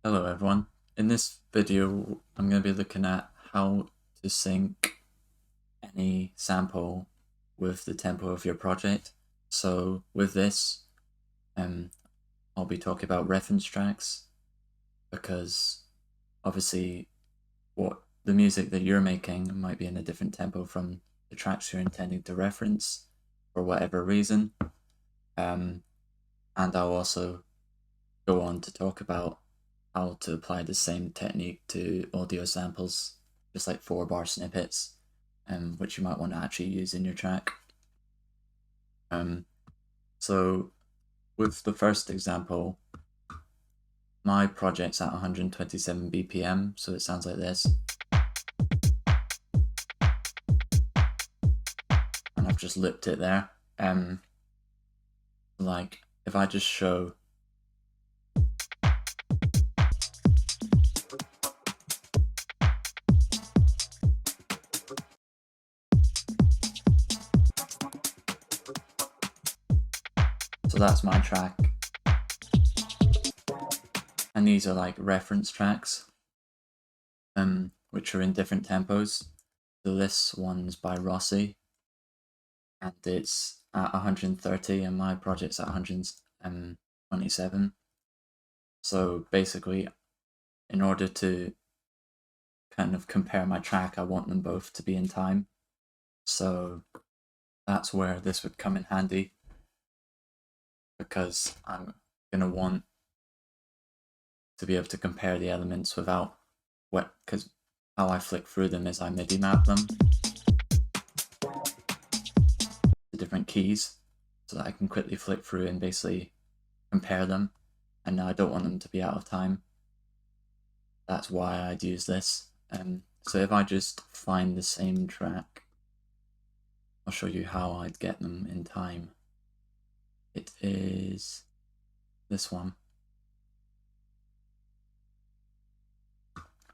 Hello everyone. In this video, I'm going to be looking at how to sync any sample with the tempo of your project. So with this, I'll be talking about reference tracks because obviously what the music that you're making might be in a different tempo from the tracks you're intending to reference for whatever reason. And I'll also go on to talk about how to apply the same technique to audio samples, just like 4-bar snippets, which you might want to actually use in your track. So with the first example, my project's at 127 BPM, so it sounds like this. And I've just looped it there. Like if I just show so that's my track. And these are like reference tracks, which are in different tempos. So this one's by Rossi, and it's at 130, and my project's at 127. So basically, in order to kind of compare my track, I want them both to be in time. So that's where this would come in handy, because I'm going to want to be able to compare the elements without because how I flick through them is I MIDI map them to different keys so that I can quickly flick through and basically compare them. And now I don't want them to be out of time. That's why I'd use this. So if I just find the same track, I'll show you how I'd get them in time. It is this one.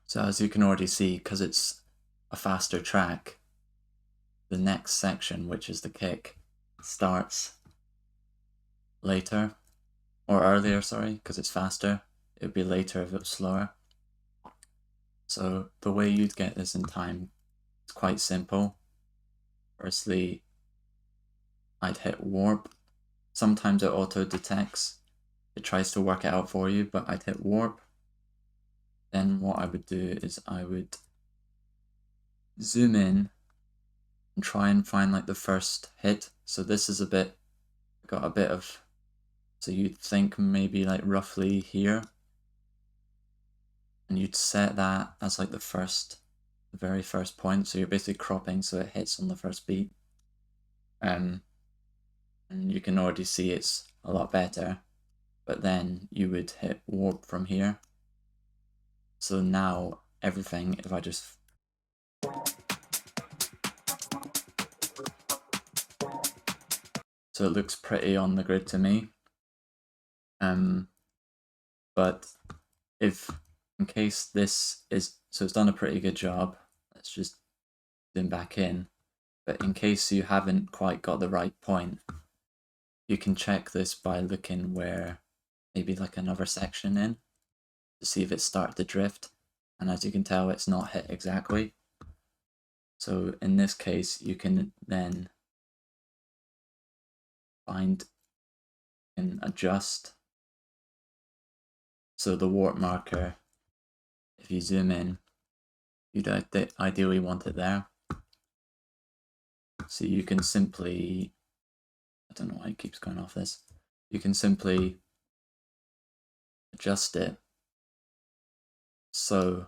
So as you can already see, because it's a faster track, the next section, which is the kick, starts later, or earlier, sorry, because it's faster. It would be later if it was slower. So the way you'd get this in time is quite simple. Firstly, I'd hit warp. Sometimes it auto detects. It tries to work it out for you, but I'd hit warp. Then what I would do is I would zoom in and try and find like the first hit. So this is got a bit of, so you'd think maybe like roughly here. And you'd set that as like the very first point. So you're basically cropping so it hits on the first beat. And you can already see it's a lot better. But then you would hit warp from here. So now everything, if I just so it looks pretty on the grid to me. But if in case this is, so it's done a pretty good job. Let's just zoom back in. But in case you haven't quite got the right point, you can check this by looking where maybe like another section in to see if it started to drift. And as you can tell, it's not hit exactly. So in this case, you can then find and adjust. So the warp marker, if you zoom in, you'd ideally want it there. So you can simply, I don't know why it keeps going off this. You can simply adjust it so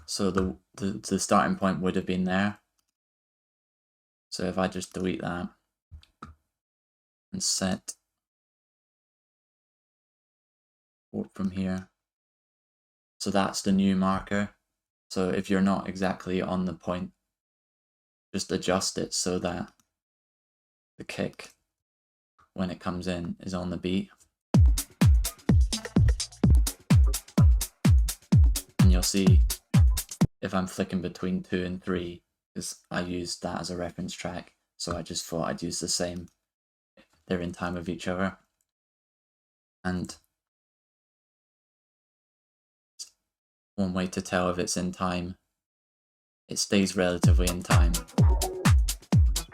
the starting point would have been there. So if I just delete that and set warp from here, so that's the new marker. So if you're not exactly on the point, just adjust it so that the kick, when it comes in, is on the beat. And you'll see if I'm flicking between 2 and 3, because I used that as a reference track, so I just thought I'd use the same. They're in time with each other. And one way to tell if it's in time. It stays relatively in time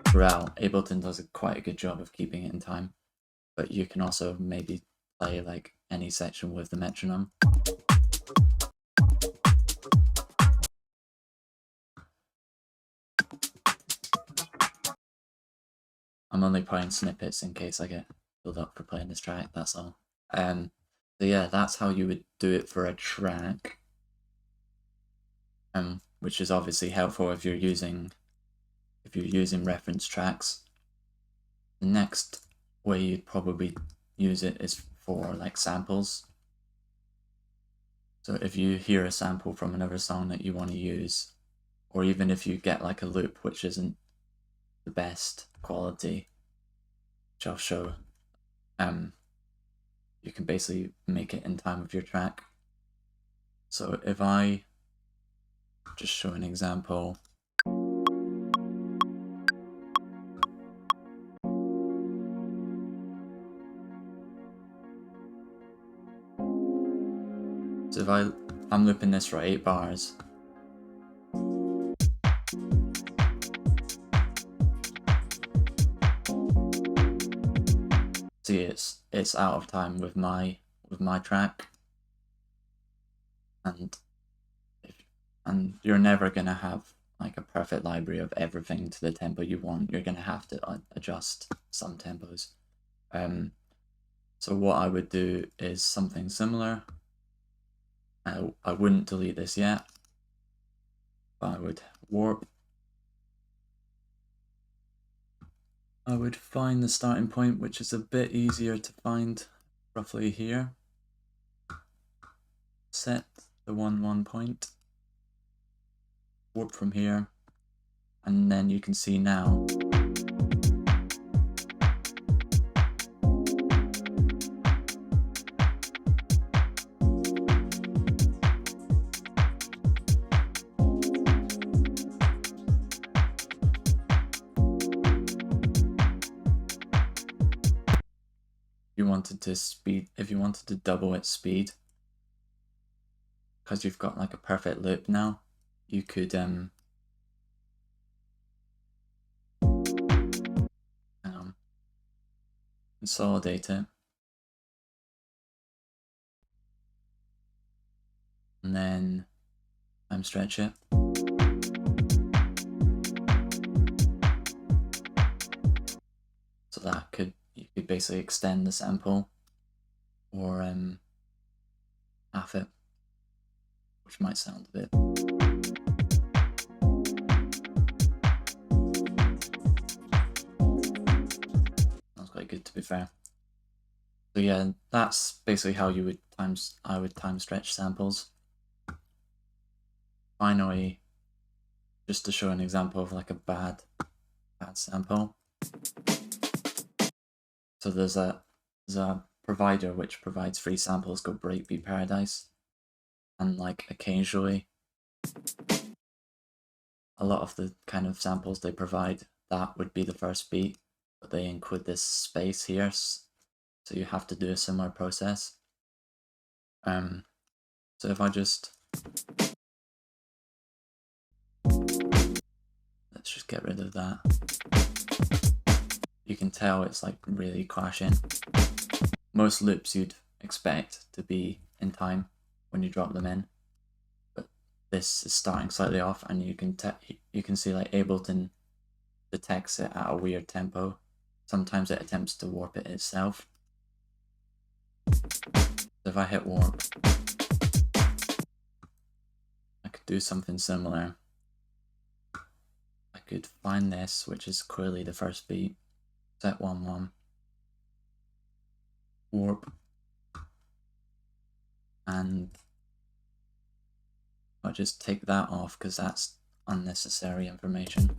throughout. Ableton does quite a good job of keeping it in time, but you can also maybe play like any section with the metronome. I'm only playing snippets in case I get filled up for playing this track, that's all. So yeah, that's how you would do it for a track. Which is obviously helpful if you're using reference tracks. The next way you'd probably use it is for like samples. So if you hear a sample from another song that you want to use, or even if you get like a loop which isn't the best quality, which I'll show, you can basically make it in time with your track. So if I just show an example. So if I'm looping this for 8 bars. See, it's out of time with my track, and you're never gonna have like a perfect library of everything to the tempo you want. You're gonna have to adjust some tempos. So what I would do is something similar. I wouldn't delete this yet, but I would warp. I would find the starting point, which is a bit easier to find, roughly here. Set the 1-1 point. Warp from here, and then you can see now if you wanted to double its speed, because you've got like a perfect loop now, you could consolidate it, and then time stretch it. So that you could basically extend the sample or half it, which might sound a bit. Sounds quite good, to be fair. So yeah, that's basically how I would time stretch samples. Finally, just to show an example of like a bad sample. So there's a provider which provides free samples called Breakbeat Paradise, and like occasionally a lot of the kind of samples they provide, that would be the first beat, but they include this space here, so you have to do a similar process. So if I just let's just get rid of that. You can tell it's like really clashing. Most loops you'd expect to be in time when you drop them in, but this is starting slightly off, and you can see like Ableton detects it at a weird tempo. Sometimes it attempts to warp it itself. So if I hit warp, I could do something similar. I could find this, which is clearly the first beat, set 1-1, warp, and I'll just take that off because that's unnecessary information.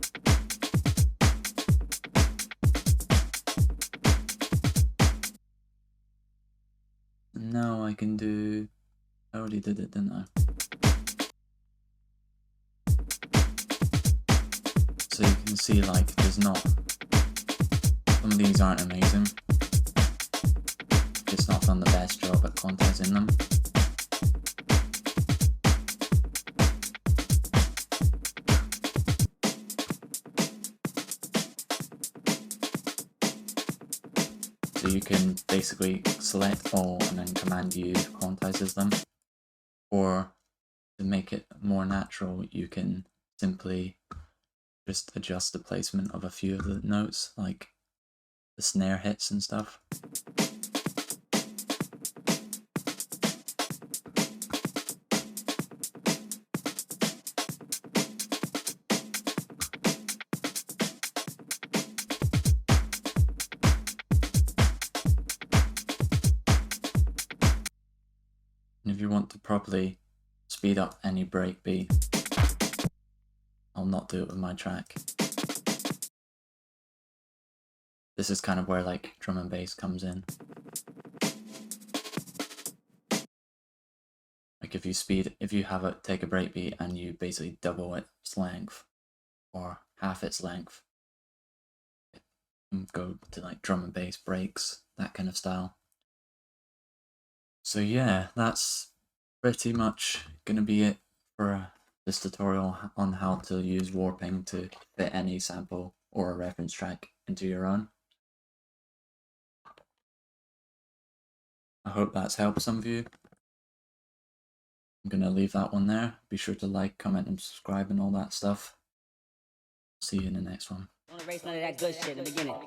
Now I can do, I already did it, didn't I? So you can see like there's not, some of these aren't amazing. It's not done the best job at quantizing them. So you can basically select all and then Command U quantizes them. Or to make it more natural, you can simply just adjust the placement of a few of the notes, like the snare hits and stuff. And if you want to properly speed up any breakbeat, I'll not do it with my track. This is kind of where like drum and bass comes in. Like if you have it, take a breakbeat and you basically double its length or half its length, and go to like drum and bass breaks, that kind of style. So yeah, that's pretty much gonna be it for this tutorial on how to use warping to fit any sample or a reference track into your own. I hope that's helped some of you. I'm gonna leave that one there. Be sure to like, comment, and subscribe and all that stuff. See you in the next one. Don't erase none of that good shit in the beginning.